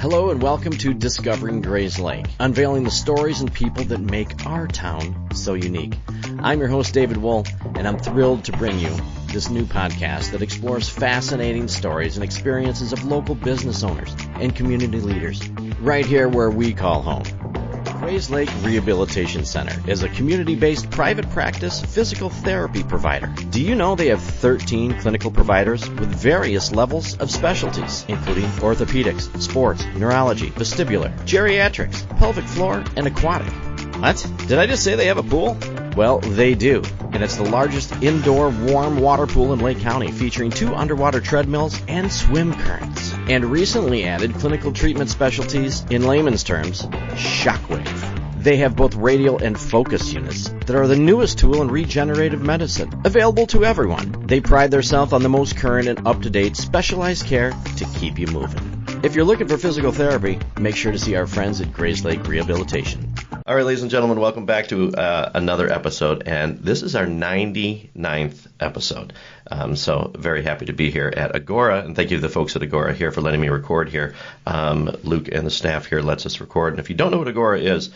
Hello and welcome to Discovering Grayslake, unveiling the stories and people that make our town so unique. I'm your host, David Wool, and I'm thrilled to bring you this new podcast that explores fascinating stories and experiences of local business owners and community leaders, right here where we call home. Grayslake Rehabilitation Center is a community-based private practice physical therapy provider. Do you know they have 13 clinical providers with various levels of specialties, including orthopedics, sports, neurology, vestibular, geriatrics, pelvic floor, and aquatic? What? Did I just say they have a pool? Well, they do, and it's the largest indoor warm water pool in Lake County, featuring 2 underwater treadmills and swim currents, and recently added clinical treatment specialties, in layman's terms, shockwave. They have both radial and focus units that are the newest tool in regenerative medicine, available to everyone. They pride themselves on the most current and up-to-date specialized care to keep you moving. If you're looking for physical therapy, make sure to see our friends at Grayslake Rehabilitation. All right, ladies and gentlemen, welcome back to another episode, and this is our 99th episode. So very happy to be here at Agora, and thank you to the folks at Agora here for letting me record here. Luke and the staff here lets us record, and if you don't know what Agora is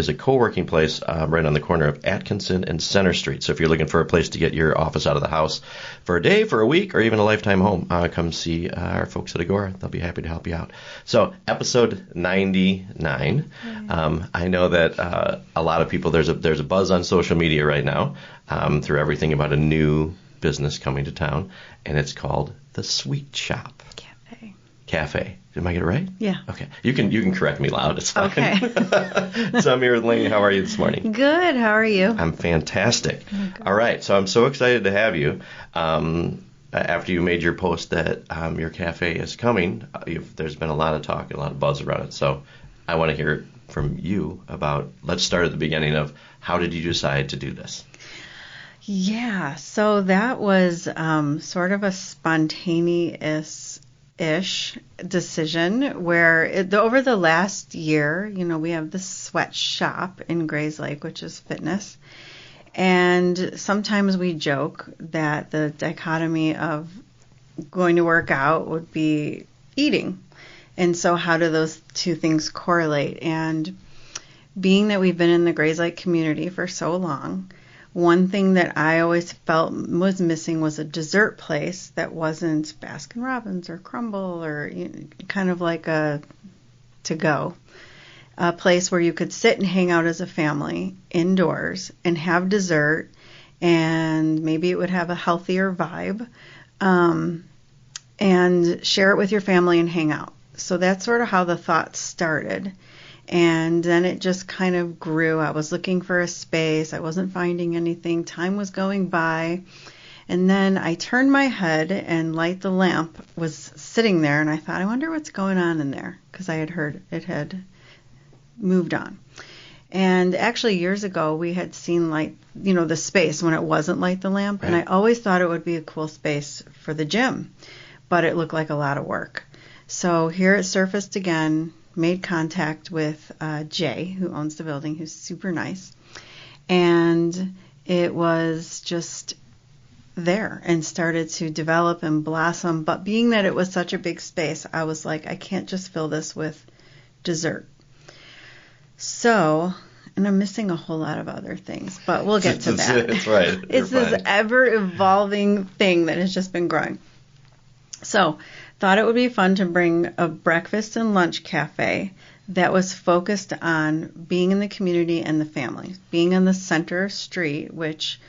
a co-working place right on the corner of Atkinson and Center Street. So if you're looking for a place to get your office out of the house for a day, for a week, or even a lifetime home, come see our folks at Agora. They'll be happy to help you out. So episode 99. I know that a lot of people, there's a buzz on social media right now through everything about a new business coming to town, and it's called the Sweet Shop. Cafe. Did I get it right? Yeah. Okay. You can correct me loud. It's fine. Okay. So I'm here with Lanie. How are you this morning? Good. How are you? I'm fantastic. All right. So I'm so excited to have you. After you made your post that your cafe is coming, there's been a lot of talk and a lot of buzz around it. So I want to hear from you about, let's start at the beginning of, how did you decide to do this? Yeah, so that was sort of a spontaneous-ish decision where over the last year, we have the sweat shop in Grayslake, which is fitness. And sometimes we joke that the dichotomy of going to work out would be eating. And so how do those two things correlate? And being that we've been in the Grayslake community for so long, one thing that I always felt was missing was a dessert place that wasn't Baskin-Robbins or Crumble or kind of like a to-go. A place where you could sit and hang out as a family indoors and have dessert, and maybe it would have a healthier vibe, and share it with your family and hang out. So that's sort of how the thought started. And then it just kind of grew. I was looking for a space. I wasn't finding anything. Time was going by. And then I turned my head and Light the Lamp was sitting there. And I thought, I wonder what's going on in there, because I had heard it had moved on. And actually years ago we had seen the space when it wasn't Light the Lamp. Right. And I always thought it would be a cool space for the gym, but it looked like a lot of work. So here it surfaced again, made contact with Jay, who owns the building, who's super nice. And it was just there and started to develop and blossom. But being that it was such a big space, I was like, I can't just fill this with dessert. So, and I'm missing a whole lot of other things, but we'll get to that. It's right. It's this ever-evolving thing that has just been growing. So, thought it would be fun to bring a breakfast and lunch cafe that was focused on being in the community and the family, being on the center street, which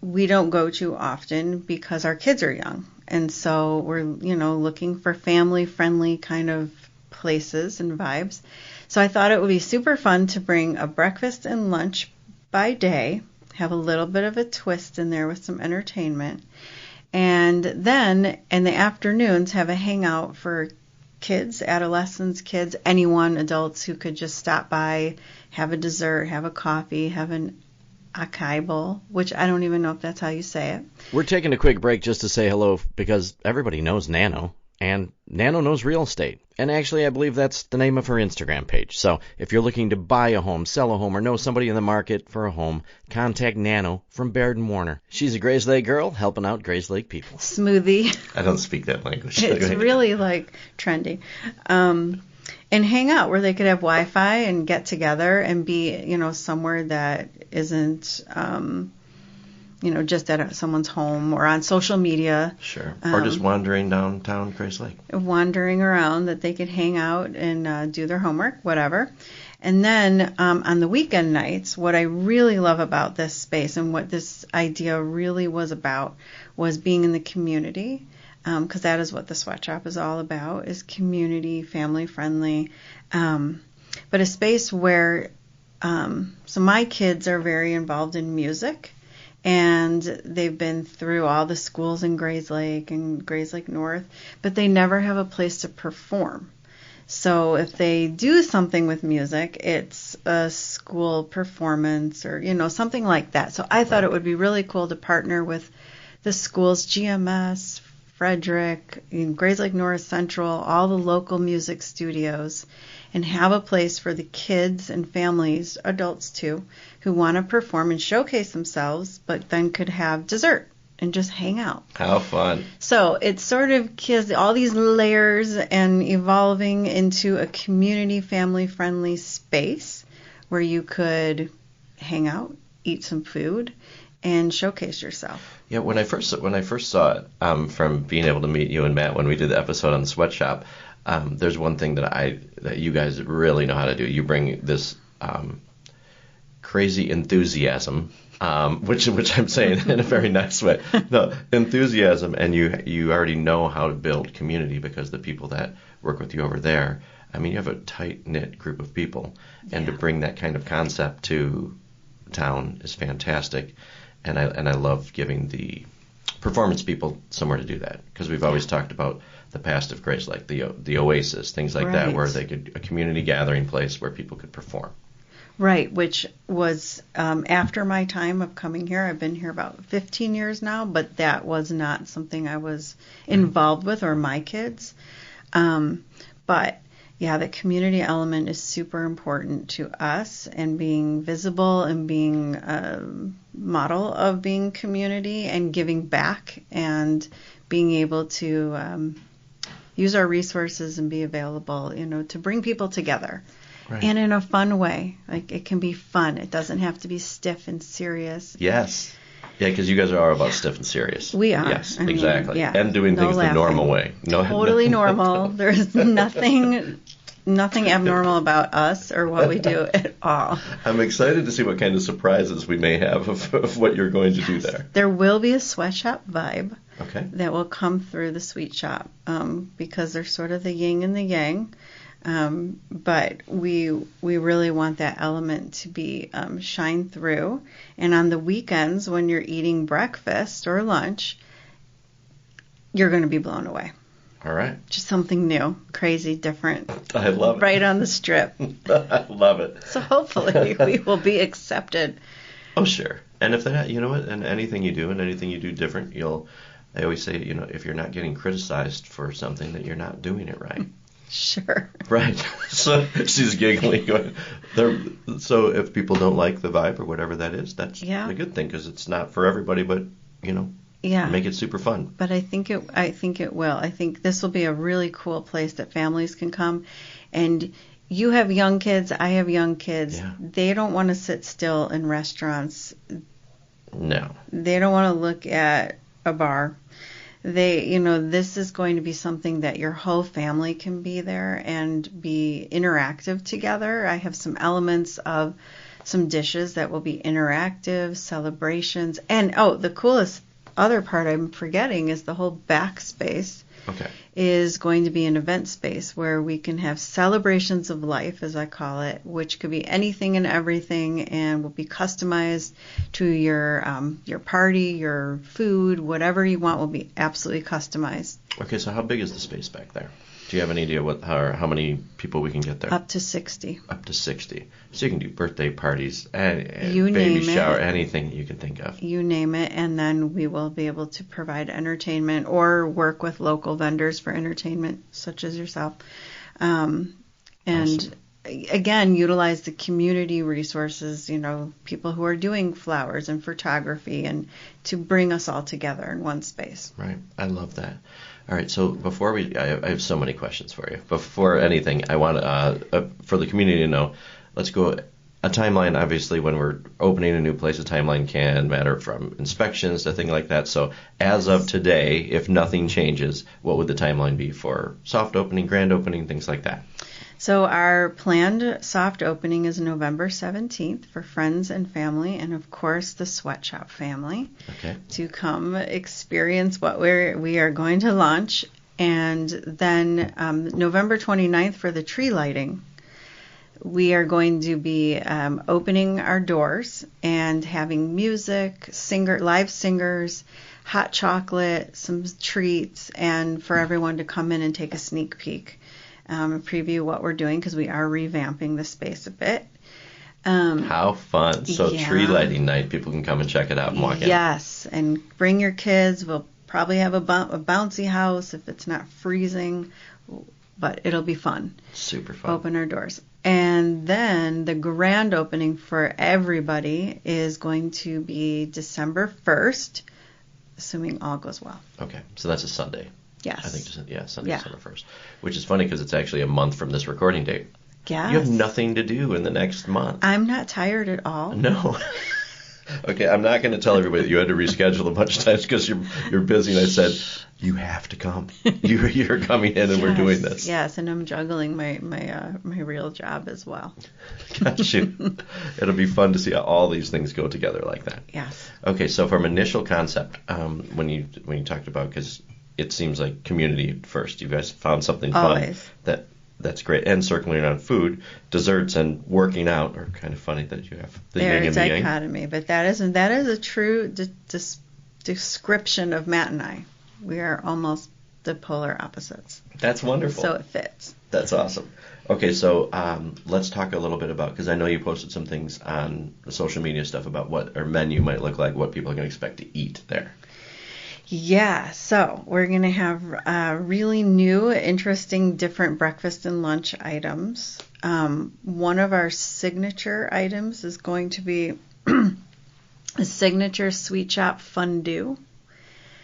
we don't go to often because our kids are young. And so we're, looking for family-friendly kind of places and vibes. So I thought it would be super fun to bring a breakfast and lunch by day, have a little bit of a twist in there with some entertainment, and then in the afternoons have a hangout for kids, adolescents, kids, anyone, adults who could just stop by, have a dessert, have a coffee, have an acai bowl, which I don't even know if that's how you say it. We're taking a quick break just to say hello because everybody knows Nano. and Nano Knows Real Estate. And actually, I believe that's the name of her Instagram page. So if you're looking to buy a home, sell a home, or know somebody in the market for a home, contact Nano from Baird & Warner. She's a Grayslake girl helping out Grayslake people. Smoothie. I don't speak that language. It's really like trendy. And hang out where they could have Wi-Fi and get together and be, somewhere that isn't, just at someone's home or on social media. Sure. Or just wandering downtown Grayslake. Wandering around, that they could hang out and do their homework, whatever. And then on the weekend nights, what I really love about this space and what this idea really was about was being in the community, because that is what the sweatshop is all about, is community, family friendly, but a space where, so my kids are very involved in music. And they've been through all the schools in Grayslake and Grayslake North, but they never have a place to perform. So if they do something with music, it's a school performance or, something like that. So I thought it would be really cool to partner with the schools, GMS, Frederick, Grayslake North Central, all the local music studios, and have a place for the kids and families, adults too, who want to perform and showcase themselves, but then could have dessert and just hang out. How fun. So it's sort of all these layers and evolving into a community, family-friendly space where you could hang out, eat some food, and showcase yourself. Yeah, when I first saw it, from being able to meet you and Matt when we did the episode on the sweatshop, there's one thing that you guys really know how to do. You bring this crazy enthusiasm, which I'm saying in a very nice way. No, enthusiasm, and you already know how to build community because the people that work with you over there, I mean, you have a tight-knit group of people, and to bring that kind of concept to town is fantastic. And I love giving the performance people somewhere to do that, because we've always talked about the past of Grayslake, the Oasis, things like that, where they could, a community gathering place where people could perform. Right, which was after my time of coming here. I've been here about 15 years now, but that was not something I was involved with, or my kids. But yeah, the community element is super important to us, and being visible and being a model of being community and giving back and being able to use our resources and be available, to bring people together. Right. And in a fun way. Like, it can be fun. It doesn't have to be stiff and serious. Yes. Yeah, because you guys are all about stiff and serious. We are. Yes, exactly. Yeah, and doing things the normal way. Totally normal. There's nothing abnormal about us or what we do at all. I'm excited to see what kind of surprises we may have of what you're going to do there. There will be a sweatshop vibe that will come through the sweet shop, because they're sort of the yin and the yang. But we really want that element to be shine through. And on the weekends, when you're eating breakfast or lunch, you're going to be blown away. All right. Just something new, crazy, different. I love it. Right on the strip. I love it. So hopefully we will be accepted. Oh, sure. And if that, you know what, and anything you do different, I always say, if you're not getting criticized for something, that you're not doing it right. Sure. Right. So she's giggling. So if people don't like the vibe or whatever that is, that's a good thing, because it's not for everybody, but, make it super fun. But I think it will. I think this will be a really cool place that families can come. And you have young kids, I have young kids. Yeah. They don't want to sit still in restaurants. No. They don't want to look at a bar. This is going to be something that your whole family can be there and be interactive together. I have some elements of some dishes that will be interactive, celebrations. And, the coolest other part I'm forgetting is the whole back space is going to be an event space where we can have celebrations of life, as I call it, which could be anything and everything, and will be customized to your party, your food, whatever you want will be absolutely customized. Okay, so how big is the space back there? Do you have any idea how many people we can get there? Up to 60. Up to 60. So you can do birthday parties, you baby shower, anything you can think of. You name it, and then we will be able to provide entertainment or work with local vendors for entertainment, such as yourself. And Awesome. again, utilize the community resources, people who are doing flowers and photography, and to bring us all together in one space. Right. I love that. All right. So before I have so many questions for you. Before anything, I want for the community to know, let's go a timeline. Obviously, when we're opening a new place, a timeline can matter from inspections to things like that. So as of today, if nothing changes, what would the timeline be for soft opening, grand opening, things like that? So our planned soft opening is November 17th for friends and family, and of course the Sweatshop family, Okay. to come experience what we are going to launch. And then November 29th for the tree lighting. We are going to be opening our doors and having music, live singers, hot chocolate, some treats, and for everyone to come in and take a sneak peek. Preview what we're doing, because we are revamping the space a bit. How fun. So yeah. Tree lighting night, people can come and check it out and walk in. Yes, and bring your kids. We'll probably have a bouncy house if it's not freezing, but it'll be fun. Super fun. Open our doors. And then the grand opening for everybody is going to be December 1st, assuming all goes well. Okay. So that's a Sunday. Yes. I think, Sunday, Yeah. December 1st, which is funny because it's actually a month from this recording date. Yes. You have nothing to do in the next month. I'm not tired at all. No. Okay, I'm not going to tell everybody that you had to reschedule a bunch of times because you're busy, and I said, you have to come. You're coming in, and we're doing this. Yes, and I'm juggling my real job as well. Got you. It'll be fun to see how all these things go together like that. Yes. Okay, so from initial concept, when you talked about, because it seems like community first. You guys found something fun. Always. That's great. And circling around food, desserts, and working out are kind of funny that you have the yin and the yang. Dichotomy, but that is a true description of Matt and I. We are almost the polar opposites. That's wonderful. So it fits. That's awesome. Okay, so let's talk a little bit about, because I know you posted some things on the social media stuff about what our menu might look like, what people are going to expect to eat there. Yeah, so we're going to have really new, interesting, different breakfast and lunch items. One of our signature items is going to be a signature Sweet Shop fondue.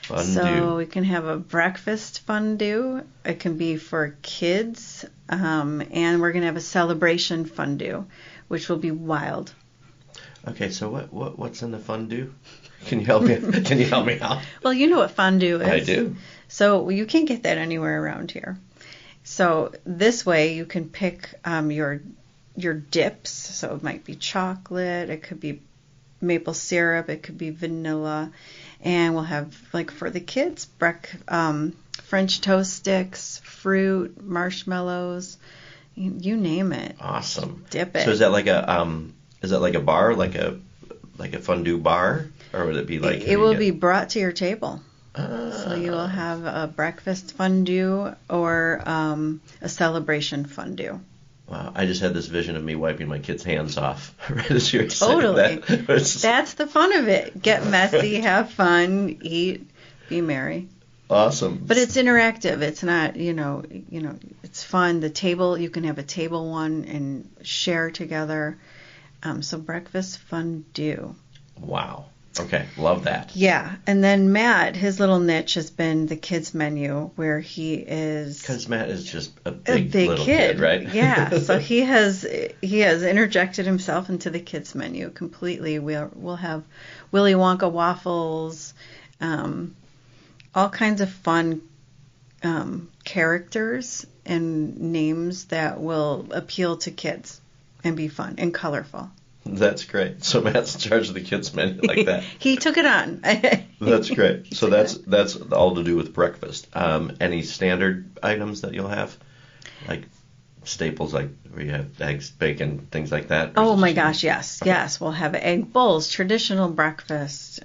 So we can have a breakfast fondue. It can be for kids, and we're going to have a celebration fondue, which will be wild. Okay, so what's in the fondue? Can you help me? Can you help me out? Well, you know what fondue is. I do. So you can't get that anywhere around here. So this way you can pick your dips. So it might be chocolate, it could be maple syrup, it could be vanilla, and we'll have, like, for the kids, French toast sticks, fruit, marshmallows, you name it. Awesome. Dip it. So is that like a bar, like a fondue bar, or would it be like? It will be brought to your table. So you will have a breakfast fondue or a celebration fondue. Wow, I just had this vision of me wiping my kids' hands off right as you were saying Totally. that. That's the fun of it. Get messy, have fun, eat, be merry. Awesome. But it's interactive. It's not, it's fun. The table, you can have a table one and share together. So breakfast fondue. Wow. Okay, love that. Yeah, and then Matt, his little niche has been the kids menu, where he is. Because Matt is just a big little kid, right? Yeah. So he has interjected himself into the kids menu completely. We'll have Willy Wonka waffles, all kinds of fun characters and names that will appeal to kids and be fun and colorful. That's great. So Matt's in charge of the kids menu like that. He took it on. That's great. So that's all to do with breakfast. Any standard items that you'll have, like staples, like where you have eggs, bacon, things like that? Oh my gosh, yes, okay. Yes. We'll have egg bowls, traditional breakfast,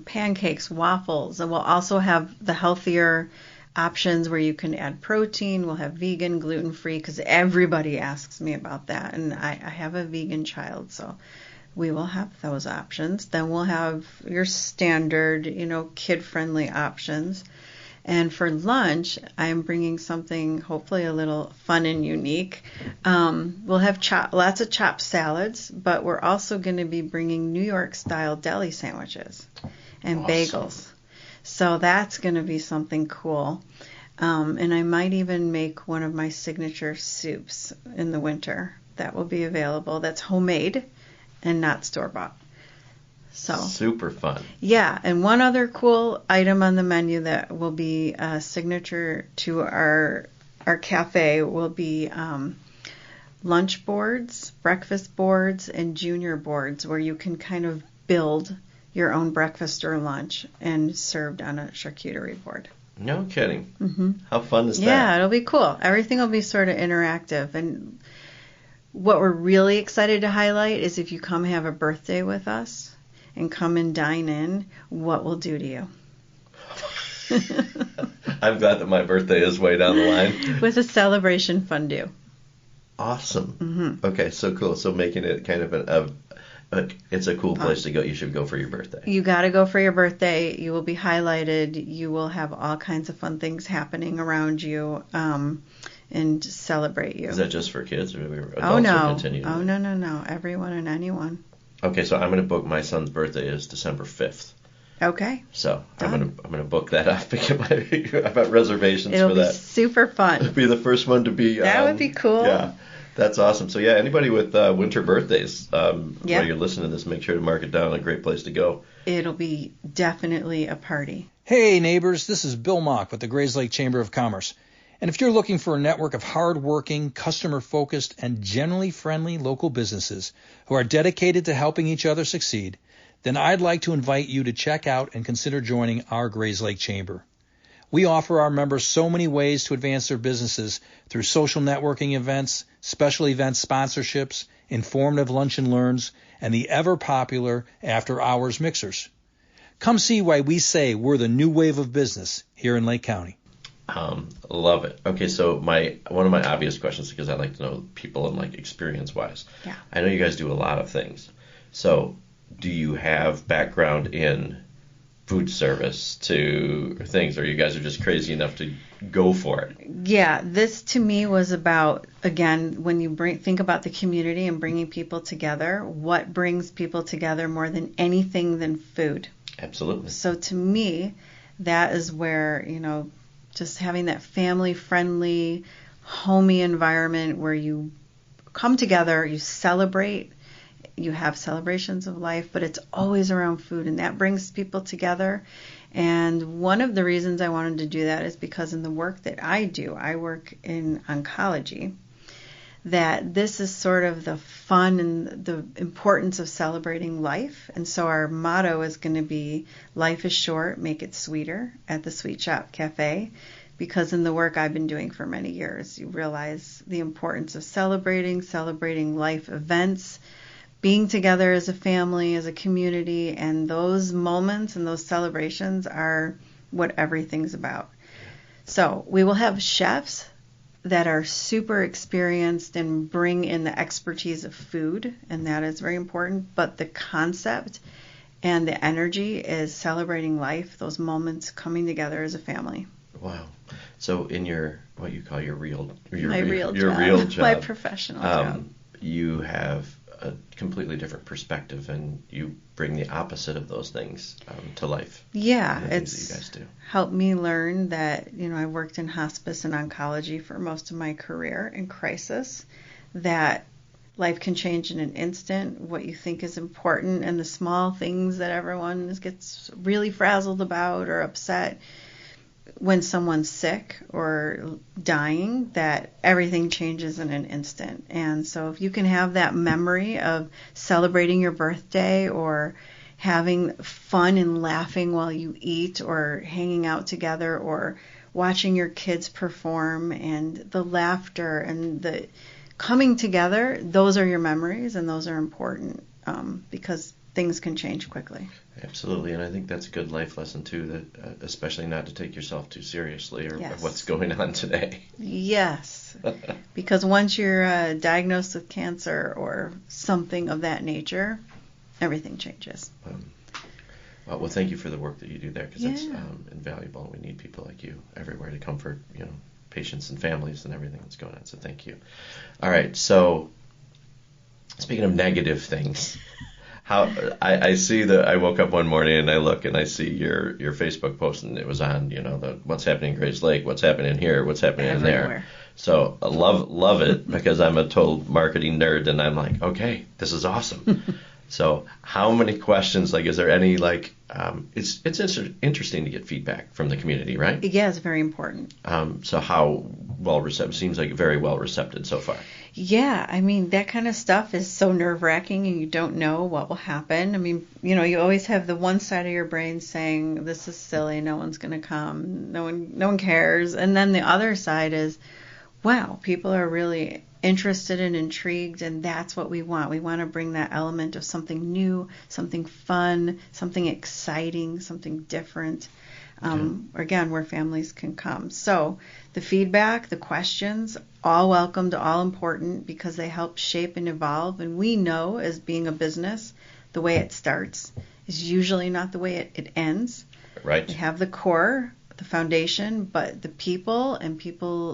pancakes, waffles, and we'll also have the healthier options where you can add protein. We'll have vegan, gluten-free, because everybody asks me about that, and I have a vegan child, so we will have those options. Then we'll have your standard, kid-friendly options, And for lunch, I'm bringing something hopefully a little fun and unique. We'll have lots of chopped salads, but we're also going to be bringing New York-style deli sandwiches and bagels. So that's going to be something cool. And I might even make one of my signature soups in the winter that will be available. That's homemade and not store-bought. So super fun. Yeah, and one other cool item on the menu that will be a signature to our cafe will be lunch boards, breakfast boards, and junior boards where you can kind of build your own breakfast or lunch and served on a charcuterie board. No kidding. Mm-hmm. How fun is that? Yeah, it'll be cool. Everything will be sort of interactive. And what we're really excited to highlight is if you come have a birthday with us and come and dine in, what we'll do to you. I'm glad that my birthday is way down the line. With a celebration fondue. Awesome. Mm-hmm. Okay, so cool. So making it kind of it's a cool place to go. You should go for your birthday. You got to go for your birthday. You will be highlighted. You will have all kinds of fun things happening around you and celebrate you. Is that just for kids or adults? Oh, no. Continue? Oh, no. Everyone and anyone. Okay, so I'm going to book my son's birthday is December 5th. Okay. So I'm gonna book that up and get my reservations It'll for that. It'll be super fun. It'll be the first one to be. That would be cool. Yeah, that's awesome. So yeah, anybody with winter birthdays, Yep. while you're listening to this, make sure to mark it down. A great place to go. It'll be definitely a party. Hey neighbors, this is Bill Mock with the Grayslake Chamber of Commerce. And if you're looking for a network of hard-working, customer-focused, and generally friendly local businesses who are dedicated to helping each other succeed, then I'd like to invite you to check out and consider joining our Grayslake Chamber. We offer our members so many ways to advance their businesses through social networking events, special event sponsorships, informative lunch and learns, and the ever-popular after-hours mixers. Come see why we say we're the new wave of business here in Lake County. Love it. Okay, so one of my obvious questions, because I like to know people and like experience-wise. Yeah. I know you guys do a lot of things. So do you have background in food service to things, or you guys are just crazy enough to go for it? Yeah, this to me was about, again, when you think about the community and bringing people together, what brings people together more than anything than food? Absolutely. So to me, that is where, just having that family-friendly, homey environment where you come together, you celebrate, you have celebrations of life, but it's always around food, and that brings people together. And one of the reasons I wanted to do that is because in the work that I do, I work in oncology, that this is sort of the fun and the importance of celebrating life. And so our motto is going to be, life is short, make it sweeter, at the Sweet Shop Cafe. Because in the work I've been doing for many years, you realize the importance of celebrating life events, being together as a family, as a community, and those moments and those celebrations are what everything's about. So we will have chefs that are super experienced and bring in the expertise of food, and that is very important. But the concept and the energy is celebrating life, those moments coming together as a family. Wow. So in your, what you call your real job, my professional job, you have a completely different perspective, and you bring the opposite of those things to life. Yeah, it's that you guys do. Helped me learn that, I worked in hospice and oncology for most of my career in crisis, that life can change in an instant, what you think is important, and the small things that everyone gets really frazzled about or upset when someone's sick or dying, that everything changes in an instant. And so if you can have that memory of celebrating your birthday or having fun and laughing while you eat or hanging out together or watching your kids perform, and the laughter and the coming together, those are your memories, and those are important because things can change quickly. Absolutely, and I think that's a good life lesson too, that especially not to take yourself too seriously or Yes. what's going on today. Yes, because once you're diagnosed with cancer or something of that nature, everything changes. Well, thank you for the work that you do there, because it's Yeah. invaluable. We need people like you everywhere to comfort, patients and families and everything that's going on. So thank you. All right. So speaking of negative things, how I see that I woke up one morning and I look and I see your Facebook post, and it was on, the what's happening in Grayslake, what's happening here, what's happening in there. Everywhere. So I love it, because I'm a total marketing nerd, and I'm like, okay, this is awesome. So how many questions, is there any, it's interesting to get feedback from the community, right? Yeah, it's very important. So how well received? Seems like very well received so far. Yeah, I mean, that kind of stuff is so nerve-wracking, and you don't know what will happen. I mean, you always have the one side of your brain saying, this is silly, no one's going to come, no one cares. And then the other side is, wow, people are really interested and intrigued, and that's what we want. We want to bring that element of something new, something fun, something exciting, something different. Again, where families can come. So the feedback, the questions, all welcomed, all important, because they help shape and evolve. And we know, as being a business, the way it starts is usually not the way it ends. Right. We have the core, the foundation, but the people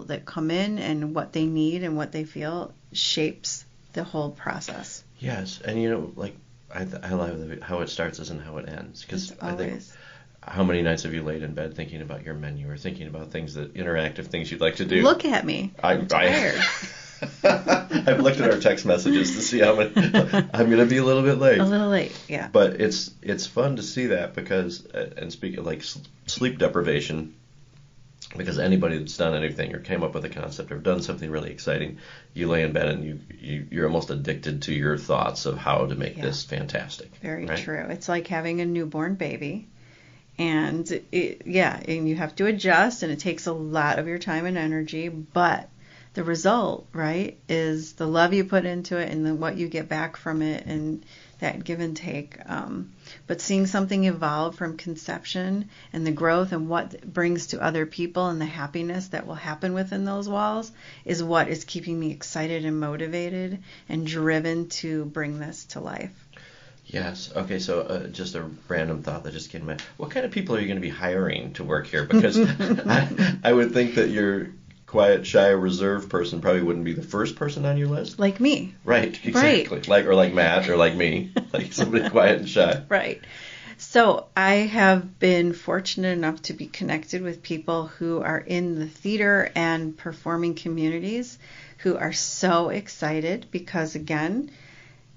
that come in and what they need and what they feel shapes the whole process. Yes, and I love how it starts isn't how it ends, because I think, how many nights have you laid in bed thinking about your menu, or thinking about interactive things you'd like to do? Look at me. I'm tired. I've looked at our text messages to see how many. I'm going to be a little bit late. A little late, yeah. But it's fun to see that, because, and speaking of sleep deprivation, because anybody that's done anything or came up with a concept or done something really exciting, you lay in bed and you're almost addicted to your thoughts of how to make this fantastic. Very right? true. It's like having a newborn baby. And and you have to adjust, and it takes a lot of your time and energy, but the result, right, is the love you put into it and then what you get back from it, and that give and take. But seeing something evolve from conception, and the growth and what it brings to other people, and the happiness that will happen within those walls, is what is keeping me excited and motivated and driven to bring this to life. Yes. Okay, so just a random thought that just came to mind. What kind of people are you going to be hiring to work here? Because I would think that your quiet, shy, reserved person probably wouldn't be the first person on your list. Like me. Right, exactly. Right. Like Matt, or like me, like somebody quiet and shy. Right. So I have been fortunate enough to be connected with people who are in the theater and performing communities, who are so excited because, again,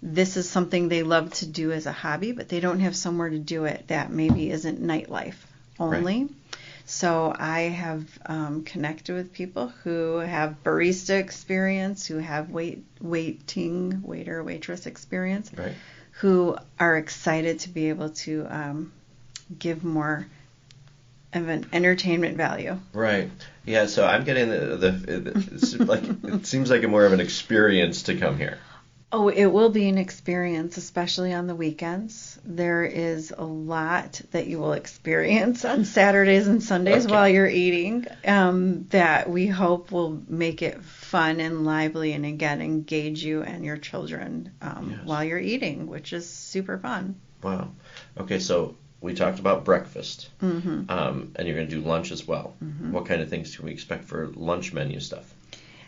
this is something they love to do as a hobby, but they don't have somewhere to do it that maybe isn't nightlife only. Right. So I have connected with people who have barista experience, who have waiter, waitress experience, right, who are excited to be able to give more of an entertainment value. Right. Yeah. So I'm getting it seems like more of an experience to come here. Oh, it will be an experience, especially on the weekends. There is a lot that you will experience on Saturdays and Sundays while you're eating that we hope will make it fun and lively, and again, engage you and your children while you're eating, which is super fun. Wow. Okay, so we talked about breakfast, mm-hmm. And you're going to do lunch as well. Mm-hmm. What kind of things can we expect for lunch menu stuff?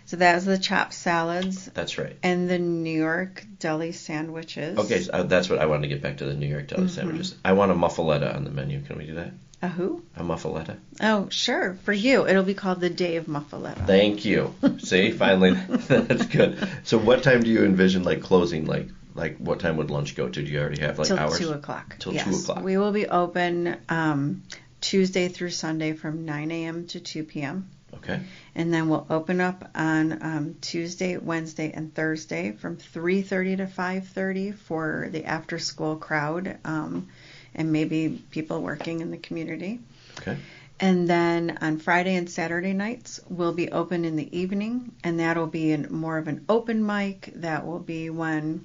So that's the chopped salads. That's right. And the New York deli sandwiches. Okay, so that's what I wanted to get back to, the New York deli sandwiches. I want a muffaletta on the menu. Can we do that? A who? A muffaletta. Oh, sure. For you, it'll be called the Day of Muffaletta. Thank you. See, finally, that's good. So what time do you envision closing? Like what time would lunch go to? Do you already have Till hours? 2 o'clock. Till yes. 2 o'clock. We will be open Tuesday through Sunday from 9 a.m. to 2 p.m. Okay. And then we'll open up on Tuesday, Wednesday, and Thursday from 3:30 to 5:30 for the after-school crowd and maybe people working in the community. Okay. And then on Friday and Saturday nights, we'll be open in the evening, and that'll be more of an open mic. That will be when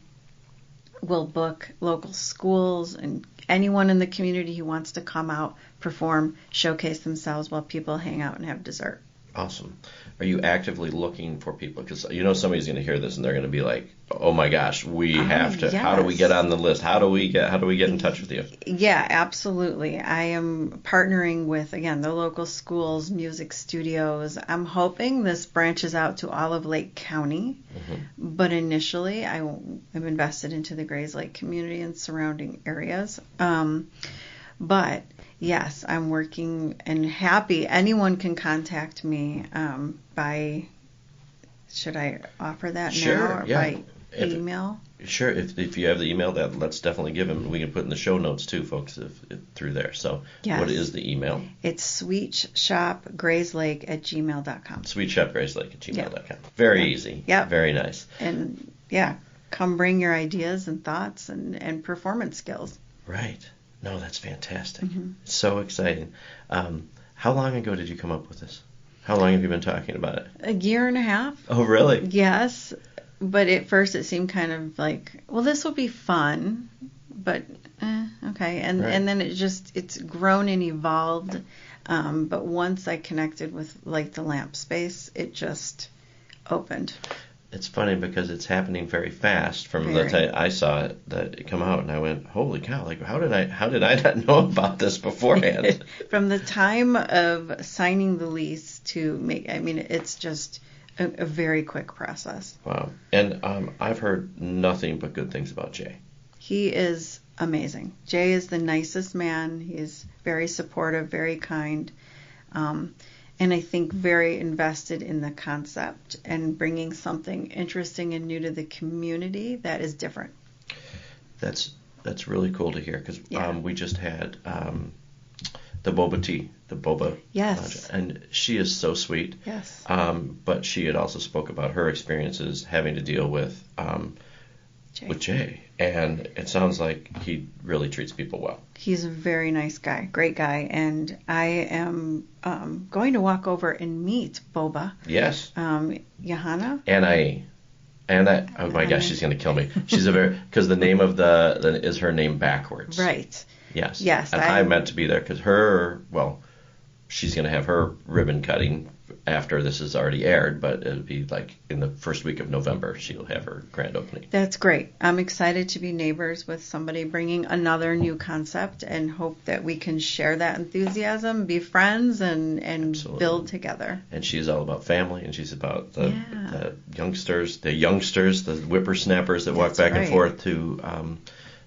we'll book local schools and anyone in the community who wants to come out, perform, showcase themselves while people hang out and have dessert. Awesome. Are you actively looking for people? Because somebody's going to hear this and they're going to be like, "Oh my gosh, we have to. Yes. How do we get on the list? How do we get in touch with you?" Yeah, absolutely. I am partnering with, again, the local schools, music studios. I'm hoping this branches out to all of Lake County, but initially I'm invested into the Grayslake community and surrounding areas. But yes, I'm working and happy. Anyone can contact me by, should I offer that now? Or by email? Sure. If you have the email, let's definitely give them. We can put in the show notes too, folks, through there. So yes. What is the email? It's sweetshopgrayslake@gmail.com. Sweetshopgrayslake@gmail.com. Very easy. Yep. Very nice. And come bring your ideas and thoughts and performance skills. Right. No, that's fantastic. So exciting. How long ago did you come up with this? How long have you been talking about it? A year and a half. Oh, really? Yes. But at first it seemed kind of like, well, this will be fun, but okay. And then it's grown and evolved. But once I connected with like the lamp space, it just opened. It's funny because it's happening very fast. From the time I saw it come out, and I went, "Holy cow! Like, how did I not know about this beforehand?" From the time of signing the lease to it's just a very quick process. Wow! And I've heard nothing but good things about Jay. He is amazing. Jay is the nicest man. He's very supportive, very kind. And I think very invested in the concept and bringing something interesting and new to the community that is different. That's really cool to hear because we just had the boba tea, the boba. Yes. And she is so sweet. Yes. But she had also spoke about her experiences having to deal with Jay. And it sounds like he really treats people well. He's a very nice guy, great guy, and I am going to walk over and meet Boba. Yes. Johanna. Anna. Oh my gosh, she's gonna kill me. She's because the name of is her name backwards. Right. Yes. Yes. And I meant to be there because she's gonna have her ribbon cutting after this is already aired, but it'll be like in the first week of November she'll have her grand opening. That's great. I'm excited to be neighbors with somebody bringing another new concept and hope that we can share that enthusiasm, be friends, and build together. And she's all about family, and she's about the youngsters, the whippersnappers that walk back and forth to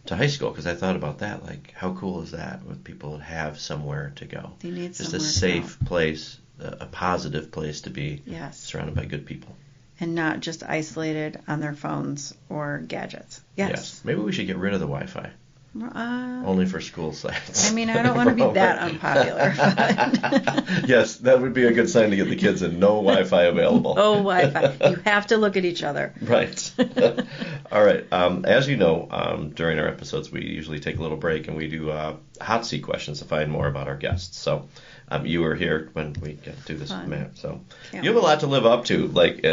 high school, because I thought about that, like how cool is that with people have somewhere to go. They need just somewhere a safe place, a positive place to be, surrounded by good people. And not just isolated on their phones or gadgets. Yes. Maybe we should get rid of the Wi-Fi. Only for school sites. I don't want to be that unpopular. Yes, that would be a good sign to get the kids in. No Wi-Fi available. No Wi-Fi. You have to look at each other. Right. All right. As you know, during our episodes, we usually take a little break and we do hot seat questions to find more about our guests. So you were here when we got to do this with Matt. So you have a lot to live up to, like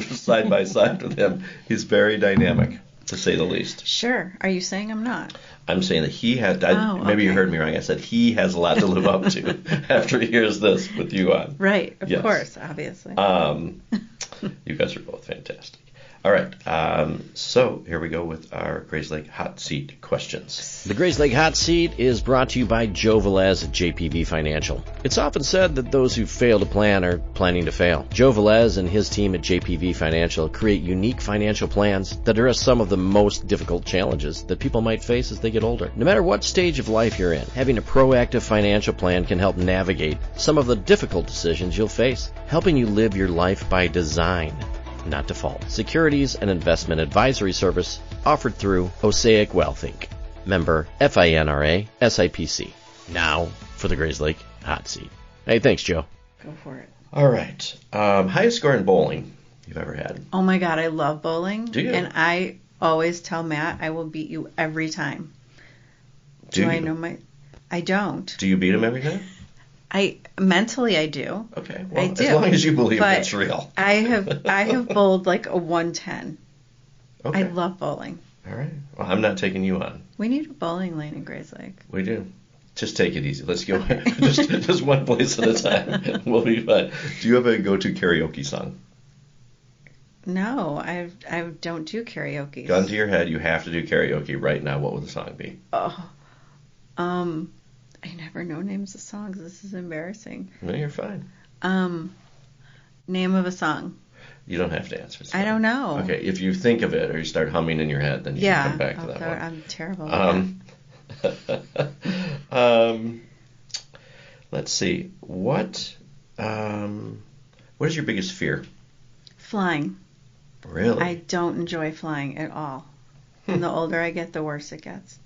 side by side with him. He's very dynamic, to say the least. Sure. Are you saying I'm not? I'm saying that he has. Maybe you heard me wrong. I said he has a lot to live up to after he hears this with you on. Right. Of course. Obviously. You guys are both fantastic. All right. So here we go with our Grayslake Hot Seat questions. The Grayslake Hot Seat is brought to you by Joe Velez at JPV Financial. It's often said that those who fail to plan are planning to fail. Joe Velez and his team at JPV Financial create unique financial plans that address some of the most difficult challenges that people might face as they get older. No matter what stage of life you're in, having a proactive financial plan can help navigate some of the difficult decisions you'll face, helping you live your life by design, not default. Securities and investment advisory service offered through Osaic Wealth Inc. Member FINRA SIPC. Now for the Grayslake Hot Seat. Hey, thanks, Joe. Go for it. All right. Highest score in bowling you've ever had? Oh my God, I love bowling. Do you? And I always tell Matt I will beat you every time. Do you? I know my? I don't. Do you beat him every time? Mentally I do. Okay. Well, I do. As long as you believe but that's real. I have bowled like a 110. Okay. I love bowling. All right. Well, I'm not taking you on. We need a bowling lane in Grayslake. We do. Just take it easy. Let's go just one place at a time. We'll be fine. Do you have a go-to karaoke song? No, I don't do karaoke. Gun to your head, you have to do karaoke right now. What would the song be? Oh, I never know names of songs. This is embarrassing. No, you're fine. Name of a song. You don't have to answer. I don't know. Okay, if you think of it or you start humming in your head, then you can come back to that one. I'm terrible. Let's see. What is your biggest fear? Flying. Really? I don't enjoy flying at all. And the older I get, the worse it gets.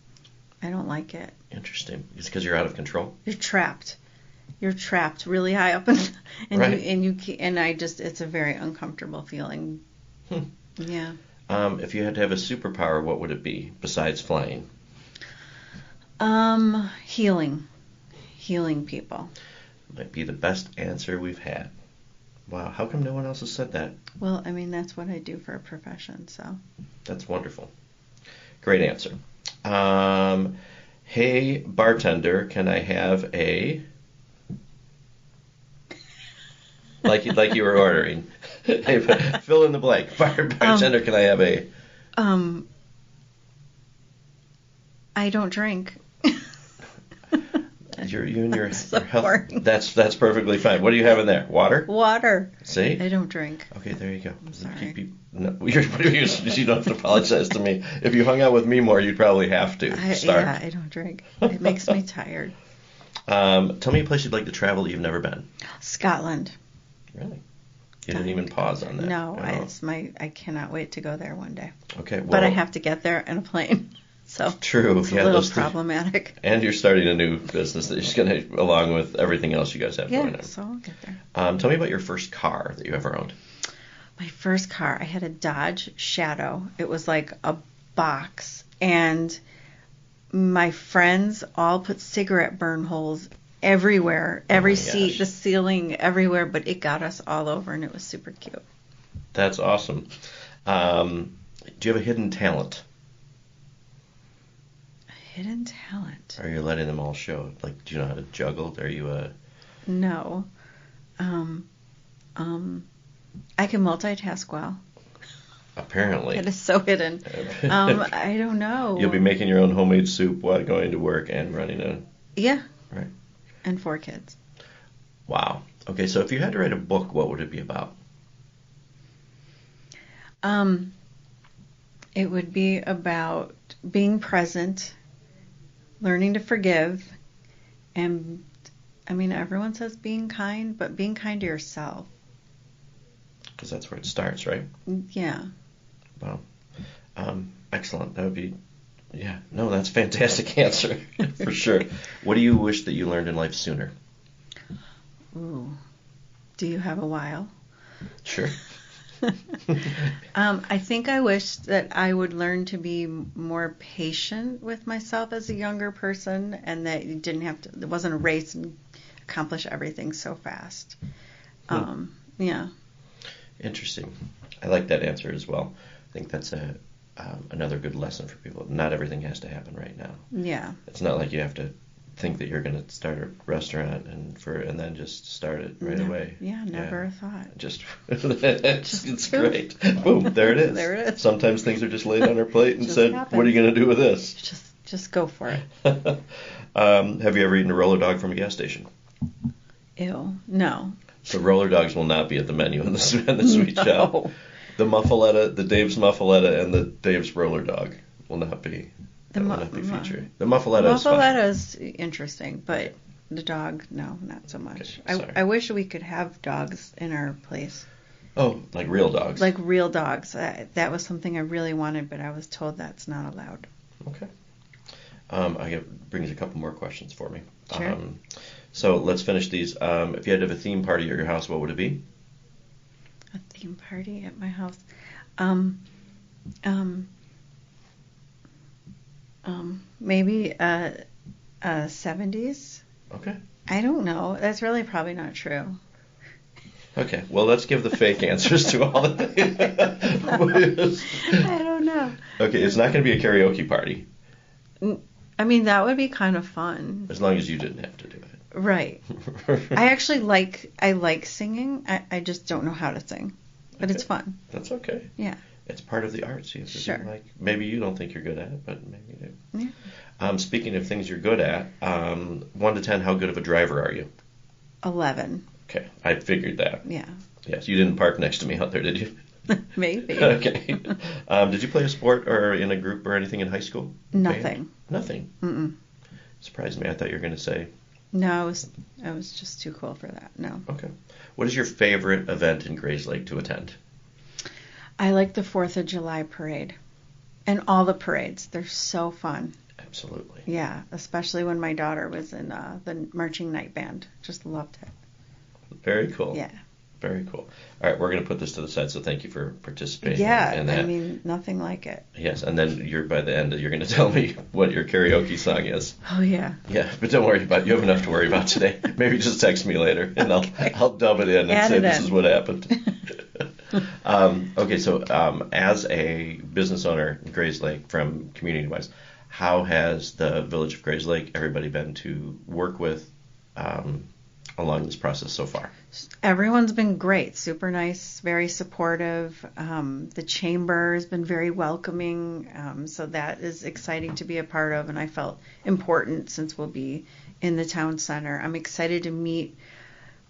I don't like it. Interesting. It's because you're out of control? You're trapped. You're trapped really high up, and right. It's a very uncomfortable feeling. Yeah. If you had to have a superpower, what would it be besides flying? Healing people. Might be the best answer we've had. Wow, how come no one else has said that? Well, I mean, that's what I do for a profession, so. That's wonderful. Great answer. Hey, bartender, can I have a... Like you were ordering. Hey, fill in the blank. Bartender, can I have a... I don't drink. You and your So health. boring. That's perfectly fine. What do you have in there? Water? Water. See? I don't drink. Okay, there you go. I'm sorry. You don't have to apologize to me. If you hung out with me more, you'd probably have to. Yeah, I don't drink. It makes me tired. Tell me a place you'd like to travel that you've never been. Scotland. Really? You didn't even pause on that. No, I cannot wait to go there one day. Okay, well, but I have to get there in a plane. So true. It's a little problematic. And you're starting a new business that you're going to, along with everything else you guys have going on. Yeah, so I'll get there. Tell me about your first car that you ever owned. My first car, I had a Dodge Shadow. It was like a box, and my friends all put cigarette burn holes everywhere, every seat, the ceiling, everywhere, but it got us all over, and it was super cute. That's awesome. Do you have a hidden talent? Hidden talent. Are you letting them all show? Like, do you know how to juggle? Are you a... No. I can multitask well. Apparently. It is so hidden. I don't know. You'll be making your own homemade soup while going to work and running a... Yeah. Right. And 4 kids. Wow. Okay, so if you had to write a book, what would it be about? It would be about being present, learning to forgive, and, I mean, everyone says being kind, but being kind to yourself. Because that's where it starts, right? Yeah. Wow. Excellent. That would be... Yeah. No, that's a fantastic answer, for sure. What do you wish that you learned in life sooner? Ooh. Do you have a while? Sure. I think I wish that I would learn to be more patient with myself as a younger person, and that you didn't have to, it wasn't a race and accomplish everything so fast. Yeah. Interesting. I like that answer as well. I think that's another good lesson for people. Not everything has to happen right now. Yeah. It's not like you have to think that you're going to start a restaurant and then just start it right away. Yeah, never a thought. It's great. Boom, there it is. There it is. Sometimes things are just laid on our plate and said, happens. what are you going to do with this? Just go for it. Have you ever eaten a roller dog from a gas station? Ew, no. So roller dogs will not be at the menu in the sweet shop. The muffaletta, the Dave's muffaletta, and the Dave's roller dog will not be. That will not be featured. The muffaletta is fun. Muffaletta is interesting, but the dog, no, not so much. Okay, I wish we could have dogs in our place. Oh, like real dogs? Like real dogs. That was something I really wanted, but I was told that's not allowed. Okay. Brings a couple more questions for me. Sure. So let's finish these. If you had to have a theme party at your house, what would it be? A theme party at my house. Maybe a 70s. Okay. I don't know. That's really probably not true. Okay. Well, let's give the fake answers to all of them. I don't know. Okay, it's not going to be a karaoke party. I mean, that would be kind of fun. As long as you didn't have to do it. Right. I actually like singing. I just don't know how to sing. But Okay. It's fun. That's okay. Yeah. It's part of the arts. You have to Sure. do, like, maybe you don't think you're good at it, but maybe you do. Yeah. Speaking of things you're good at, 1 to 10, how good of a driver are you? 11. Okay, I figured that. Yeah. Yes, you didn't park next to me out there, did you? Maybe. Okay. Did you play a sport or in a group or anything in high school? Nothing. Band? Nothing. Mm-mm. Surprised me. I thought you were going to say. No, I was just too cool for that. No. Okay. What is your favorite event in Grayslake to attend? I like the 4th of July parade. And all the parades. They're so fun. Absolutely. Yeah, especially when my daughter was in the marching night band. Just loved it. Very cool. Yeah. Very cool. All right, we're going to put this to the side, so thank you for participating Yeah, in that. I mean, nothing like it. Yes, and then by the end, you're going to tell me what your karaoke song is. Oh, yeah. Yeah, but don't worry about it. You have enough to worry about today. Maybe just text me later, and I'll dub it in and Add say it this in. is what happened. Okay, so as a business owner in Grayslake, from community-wise, how has the village of Grayslake, everybody been to work with along this process so far? Everyone's been great, super nice, very supportive. The chamber has been very welcoming, so that is exciting to be a part of, and I felt important since we'll be in the town center. I'm excited to meet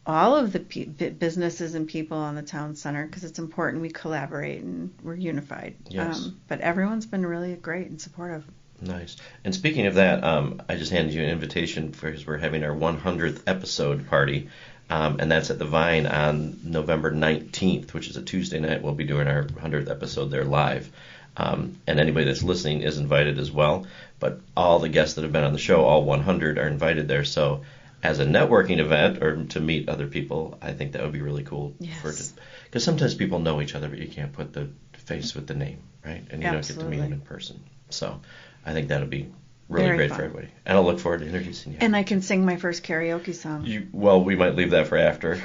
all of the businesses and people on the town center because it's important we collaborate and we're unified. Yes. But everyone's been really great and supportive. Nice. And speaking of that, I just handed you an invitation because we're having our 100th episode party, and that's at the Vine on November 19th, which is a Tuesday night. We'll be doing our 100th episode there live. And anybody that's listening is invited as well. But all the guests that have been on the show, all 100, are invited there. So as a networking event or to meet other people, I think that would be really cool. Yes. Because sometimes people know each other, but you can't put the face with the name, right? And you don't get to meet Absolutely. them in person. So I think that'll be really Very great fun. for everybody. And I'll look forward to introducing you. And I can sing my first karaoke song. Well, we might leave that for after.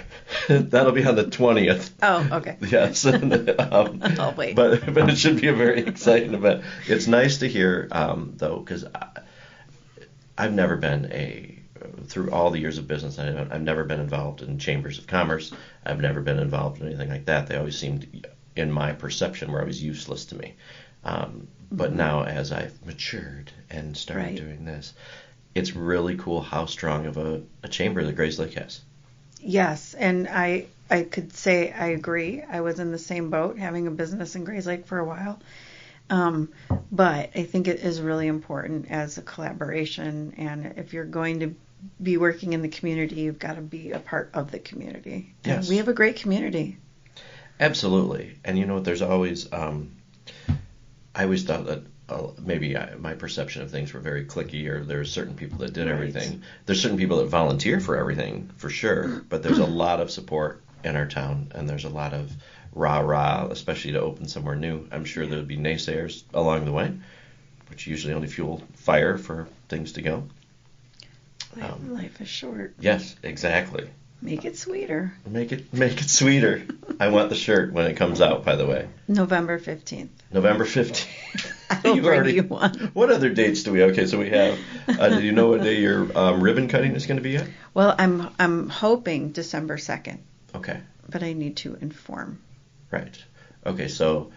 That'll be on the 20th. Oh, okay. Yes. I'll wait. But it should be a very exciting event. It's nice to hear, though, because I've never been through all the years of business, I've never been involved in chambers of commerce. I've never been involved in anything like that. They always seemed, in my perception, were always useless to me. But now, as I've matured and started Right. doing this, it's really cool how strong of a chamber that Grayslake has. Yes, and I could say I agree. I was in the same boat, having a business in Grayslake for a while. But I think it is really important as a collaboration, and if you're going to be working in the community, you've got to be a part of the community. And Yes. we have a great community. Absolutely. And you know, there's always, I always thought that maybe my perception of things were very cliquey, or there's certain people that did Right. everything. There's certain people that volunteer for everything, for sure, but there's a lot of support in our town, and there's a lot of rah-rah, especially to open somewhere new. I'm sure there'll be naysayers along the way, which usually only fuel fire for things to go. Life is short. Yes, exactly. Make it sweeter. Make it sweeter. I want the shirt when it comes out, by the way. November 15th. November 15th. I'll You've bring you one. What other dates do we have? Okay, so we have, do you know what day your ribbon cutting is going to be yet? Well, I'm hoping December 2nd, Okay, but I need to inform. right. Okay, so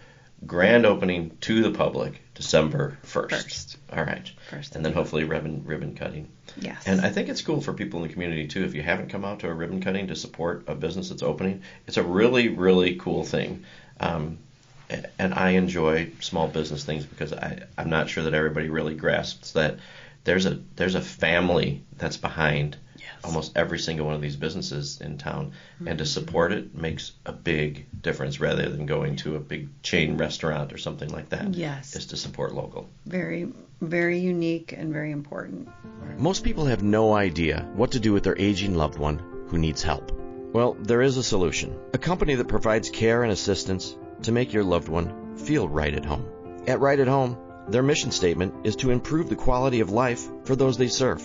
grand opening to the public, December 1st. First. All right. First And then of hopefully ribbon cutting. Yes. And I think it's cool for people in the community, too. If you haven't come out to a ribbon cutting to support a business that's opening, it's a really, really cool thing. And I enjoy small business things because I'm not sure that everybody really grasps that there's a family that's behind almost every single one of these businesses in town. And to support it makes a big difference rather than going to a big chain restaurant or something like that. Yes. Is to support local. Very, very unique and very important. Most people have no idea what to do with their aging loved one who needs help. Well, there is a solution. A company that provides care and assistance to make your loved one feel right at home. At Right at Home, their mission statement is to improve the quality of life for those they serve.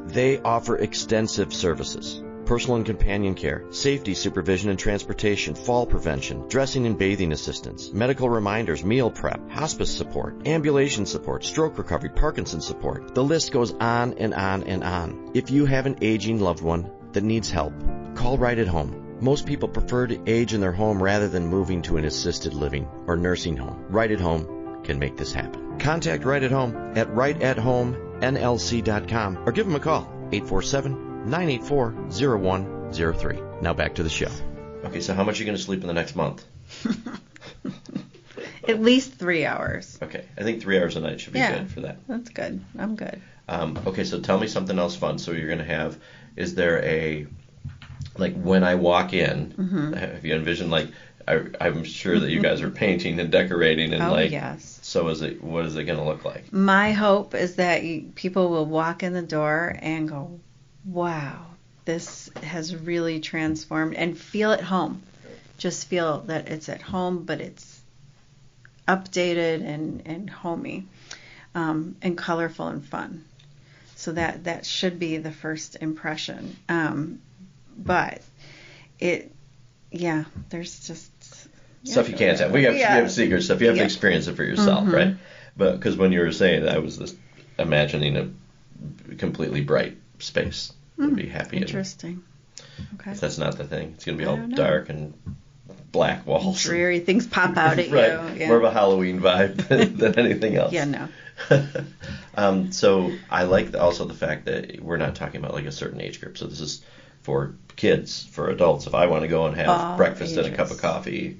They offer extensive services, personal and companion care, safety supervision and transportation, fall prevention, dressing and bathing assistance, medical reminders, meal prep, hospice support, ambulation support, stroke recovery, Parkinson's support. The list goes on and on and on. If you have an aging loved one that needs help, call Right at Home. Most people prefer to age in their home rather than moving to an assisted living or nursing home. Right at Home can make this happen. Contact Right at Home at rightathomenlc.com or give them a call, 847-984-0103. Now back to the show. Okay, so how much are you going to sleep in the next month? At least 3 hours. Okay, I think 3 hours a night should be good for that. That's good. I'm good. Okay, so tell me something else fun. So you're going to have, is there a, like when I walk in, have you envisioned I'm sure that you guys are painting and decorating and yes. So what is it going to look like? My hope is that people will walk in the door and go, wow, this has really transformed, and feel at home. Just feel that it's at home, but it's updated and homey, and colorful and fun. So that should be the first impression. But there's just stuff you can't have. We have secret stuff. You have to experience it for yourself, right? But because when you were saying that, I was just imagining a completely bright space. I'd be happy. Interesting. Okay. If that's not the thing, it's going to be all dark and black walls. Dreary things pop out at right. you. Yeah. More of a Halloween vibe than anything else. Yeah, no. So I like also the fact that we're not talking about like a certain age group. So this is for kids, for adults. If I want to go and have breakfast and a cup of coffee,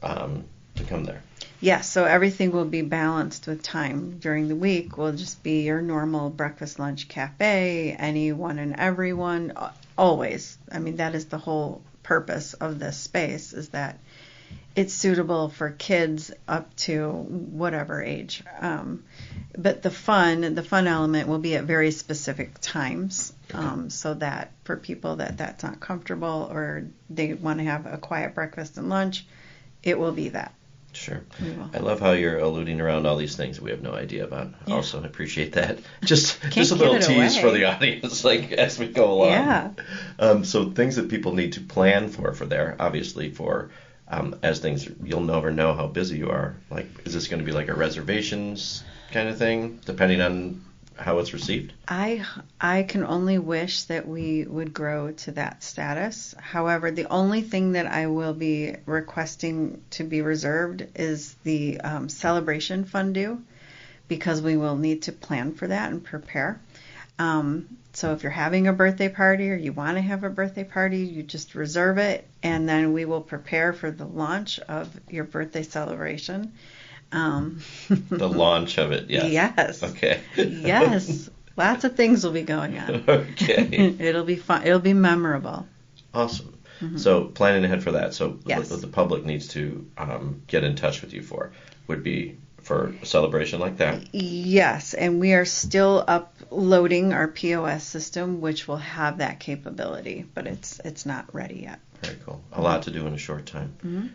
to come there. Yes, so everything will be balanced with time. During the week will just be your normal breakfast, lunch, cafe, anyone and everyone, always. I mean, that is the whole purpose of this space, is that it's suitable for kids up to whatever age. But the fun element will be at very specific times, so that for people that's not comfortable or they want to have a quiet breakfast and lunch, it will be that. Sure. I love how you're alluding around all these things we have no idea about. Yeah. Also, I appreciate that. Just a little tease for the audience, like as we go along. Yeah. So things that people need to plan for there, obviously for as things, you'll never know how busy you are. Like, is this going to be like a reservations kind of thing, depending on how it's received? I can only wish that we would grow to that status. However, the only thing that I will be requesting to be reserved is the celebration fund due, because we will need to plan for that and prepare. So if you're having a birthday party or you want to have a birthday party, you just reserve it, and then we will prepare for the launch of your birthday celebration. The launch of it, yes. Yes. Okay. Yes. Lots of things will be going on. Okay. It'll be fun. It'll be memorable. Awesome. Mm-hmm. So planning ahead for that. So yes. What the public needs to get in touch with you for would be for a celebration like that. Yes, and we are still uploading our POS system, which will have that capability, but it's not ready yet. Very cool. A lot to do in a short time. Mm-hmm.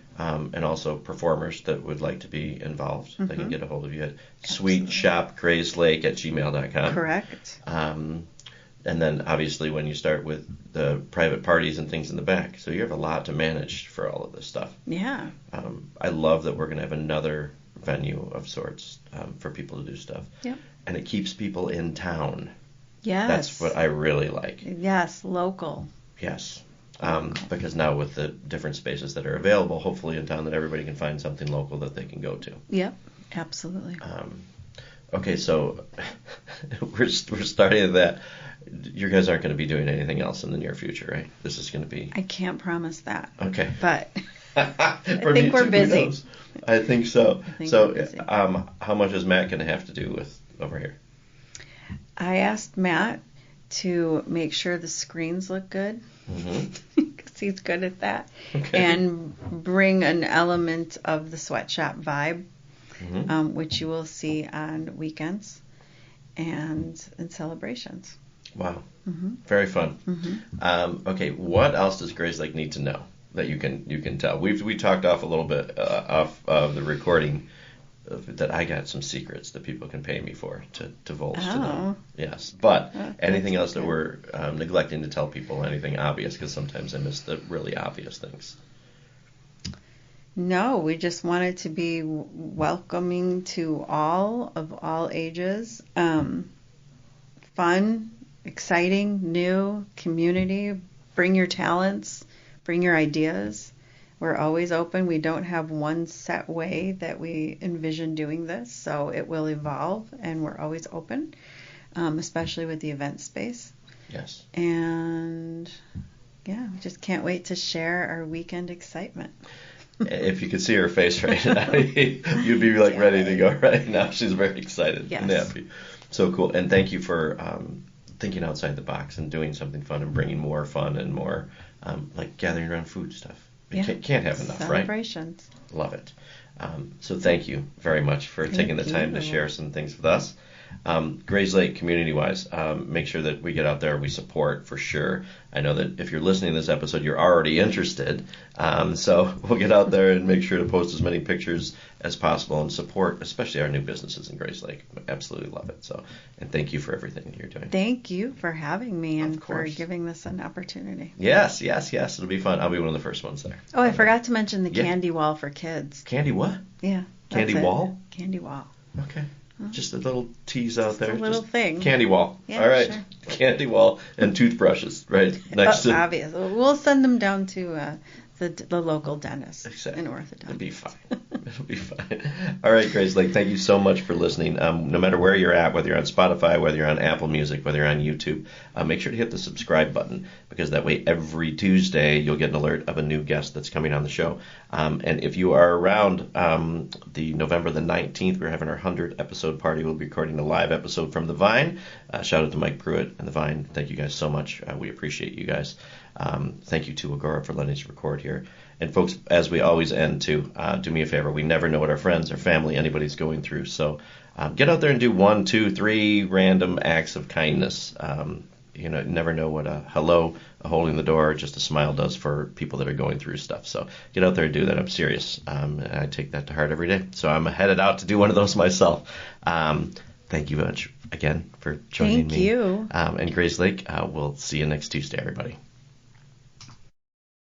And also performers that would like to be involved, mm-hmm. they can get a hold of you at sweetshopgrayslake@gmail.com. Correct. And then obviously when you start with the private parties and things in the back, so you have a lot to manage for all of this stuff. Yeah. I love that we're going to have another venue of sorts for people to do stuff. Yep. And it keeps people in town. Yes. That's what I really like. Yes, local. Yes. Because now with the different spaces that are available, hopefully in town, that everybody can find something local that they can go to. Yep, absolutely. Okay, so we're starting at that. You guys aren't going to be doing anything else in the near future, right? This is going to be... I can't promise that. Okay. But I think we're busy. I think so. We're busy. How much is Matt going to have to do with over here? I asked Matt to make sure the screens look good, because he's good at that, and bring an element of the sweatshop vibe, which you will see on weekends and in celebrations. Wow. Very fun. Okay, what else does Grayslake need to know that you can tell? We talked off a little bit off of the recording that I got some secrets that people can pay me for to divulge to Oh. them. Yes, but Well, anything that's else that okay. we're neglecting to tell people, anything obvious, because sometimes I miss the really obvious things. No, we just want it to be welcoming to all of all ages. Fun, exciting, new community. Bring your talents, bring your ideas. We're always open. We don't have one set way that we envision doing this, so it will evolve, and we're always open, especially with the event space. Yes. And yeah, we just can't wait to share our weekend excitement. If you could see her face right now, you'd be like ready to go right now. She's very excited and Yes. happy. So cool. And thank you for thinking outside the box and doing something fun and bringing more fun and more like gathering around food stuff. You can't have enough, right? Celebrations. Love it. So thank you very much for taking the time to share some things with us. Grayslake community-wise, make sure that we get out there, we support for sure. I know that if you're listening to this episode, you're already interested. So we'll get out there and make sure to post as many pictures as possible and support, especially our new businesses in Grayslake. Absolutely love it. So, and thank you for everything that you're doing. Thank you for having me and for course. giving this an opportunity. Yes. It'll be fun. I'll be one of the first ones there. Oh, I forgot to mention the Yeah. candy wall for kids. Candy what? Yeah. Candy that's it. wall? Candy wall. Okay. Just a little tease out there. a little thing. Candy wall. Yeah, All right. sure. Candy wall and toothbrushes, right? Next to. Obvious. We'll send them down to the local dentist Exactly. and orthodontist. It'll be fine. It'll be fine. All right, Grayslake, thank you so much for listening. No matter where you're at, whether you're on Spotify, whether you're on Apple Music, whether you're on YouTube, make sure to hit the subscribe button, because that way every Tuesday you'll get an alert of a new guest that's coming on the show. And if you are around the November the 19th, we're having our 100th episode party. We'll be recording a live episode from The Vine. Shout out to Mike Pruitt and The Vine. Thank you guys so much. We appreciate you guys. Thank you to Agora for letting us record here. And folks, as we always end too, do me a favor. We never know what our friends, our family, anybody's going through. So get out there and do 1, 2, 3 random acts of kindness. You never know what a hello, a holding the door, just a smile does for people that are going through stuff. So get out there and do that. I'm serious. And I take that to heart every day. So I'm headed out to do one of those myself. Thank you much again for joining me. Thank you. And Grayslake, we'll see you next Tuesday, everybody.